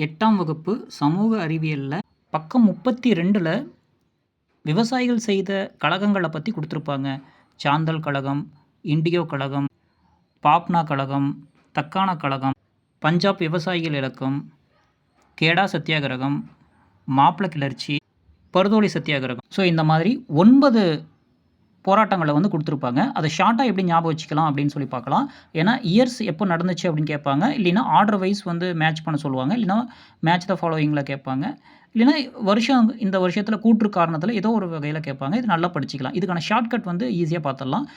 8ஆம் வகுப்பு சமூக அறிவியலில் பக்கம் 32ல் விவசாயிகள் செய்த கழகங்களை பற்றி கொடுத்துருப்பாங்க. சாந்தல் கழகம், இண்டிகோ கழகம், பாப்னா கழகம், தக்கான கழகம், பஞ்சாப் விவசாயிகள் இயக்கம், கேடா சத்தியாகிரகம், மாப்பிள கிளர்ச்சி, பர்தோலி சத்தியாகிரகம். ஸோ இந்த மாதிரி 9 போராட்டங்களை கொடுத்துருப்பாங்க. அதை ஷார்ட்டாக எப்படி ஞாபகம் வச்சுக்கலாம் அப்படின்னு சொல்லி பார்க்கலாம். ஏன்னா இயர்ஸ் எப்போ நடந்துச்சு அப்படின்னு கேட்பாங்க. இல்லைன்னா ஆர்டர் வைஸ் மேட்ச் பண்ண சொல்லுவாங்க. இல்லைன்னா மேட்ச் த ஃபாலோவிங்கில் கேட்பாங்க. இல்லைன்னா வருஷம் இந்த வருஷத்தில் கூற்று காரணத்தில் ஏதோ ஒரு வகையில் கேட்பாங்க. இது நல்லா படிச்சுக்கலாம். இதுக்கான ஷார்ட்கட் ஈஸியாக பார்த்துடலாம்.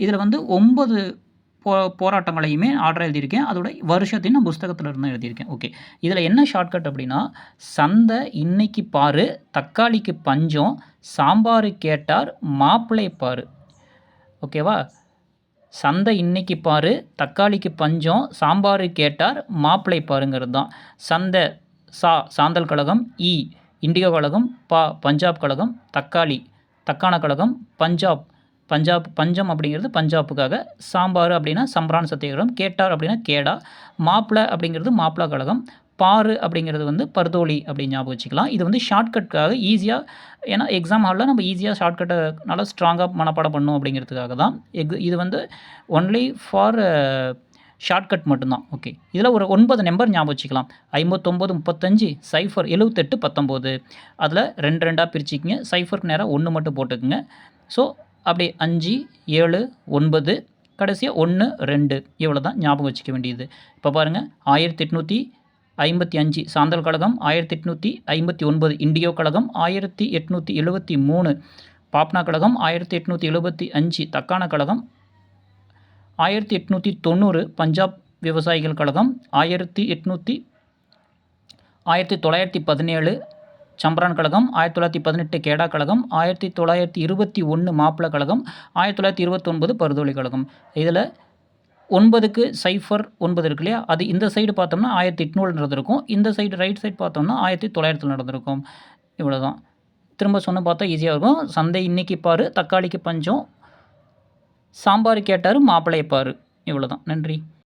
இதில் 9 போராட்டங்களையுமே ஆர்டர் எழுதியிருக்கேன். அதோட வருஷத்தையும் நான் புஸ்தகத்தில் இருந்து எழுதியிருக்கேன். ஓகே, இதில் என்ன ஷார்ட்கட் அப்படின்னா, சந்தை இன்னைக்கு பாரு, தக்காளிக்கு பஞ்சம், சாம்பார் கேட்டார், மாப்பிள்ளை பாரு. ஓகேவா? சந்தை இன்னைக்கு பாரு, தக்காளிக்கு பஞ்சம், சாம்பார் கேட்டார், மாப்பிள்ளை பாருங்கிறது தான். சந்தை சாந்தல் கழகம், இண்டிகோ கழகம், பஞ்சாப் கழகம், தக்கான கழகம், பஞ்சம் அப்படிங்கிறது பஞ்சாப்புக்காக, சாம்பார் அப்படின்னா சம்பரான் சத்தியாகிரகம், கேட்டார் அப்படின்னா கேடா, மாப்பிளை அப்படிங்கிறது மாப்பிளா கழகம், பாரு அப்படிங்கிறது பர்தோலி அப்படின்னு ஞாபகம் வச்சுக்கலாம். இது ஷார்ட்கட்டுக்காக ஈஸியாக, ஏன்னா எக்ஸாம் ஹாலில் நம்ம ஈஸியாக ஷார்ட்கட்டை நல்லா ஸ்ட்ராங்காக மனப்பாடம் பண்ணணும் அப்படிங்கிறதுக்காக தான். இது ஒன்லி ஃபார் ஷார்ட்கட் மட்டும்தான். ஓகே, இதில் ஒரு 9 நம்பர் ஞாபகம் வச்சுக்கலாம். 59 35 0 78 19. அதில் 2 2ஆக பிரிச்சுக்கிங்க. சைஃபருக்கு நேராக 1 மட்டும் போட்டுக்குங்க. ஸோ அப்படி 5 7 9 கடைசியாக 1 2 இவ்வளோ தான் ஞாபகம் வச்சுக்க வேண்டியது. இப்போ பாருங்கள், 1855 சாந்தல் கழகம், 1859 இண்டிகோ கழகம், 1873 பாப்னா கழகம், 1875 தக்கான கழகம், 1890 பஞ்சாப் விவசாயிகள் கழகம், 1917 சம்பரான் கழகம், 1918 கேடா கழகம், 1921 மாப்பிள கழகம், 1929 பர்தோலி கழகம். இதில் 9க்கு 0 9 இருக்கு இல்லையா, அது இந்த சைடு பார்த்தோம்னா 1800 நடந்திருக்கும். இந்த சைடு ரைட் சைடு பார்த்தோம்னா 1900 நடந்திருக்கும். இவ்வளோ தான். திரும்ப சொன்ன பார்த்தா ஈஸியாக இருக்கும். சந்தை இன்னைக்கு பாரு, தக்காளிக்கு பஞ்சம், சாம்பார் கேட்டார், மாப்பிள்ளையை பாரு. இவ்வளோ தான். நன்றி.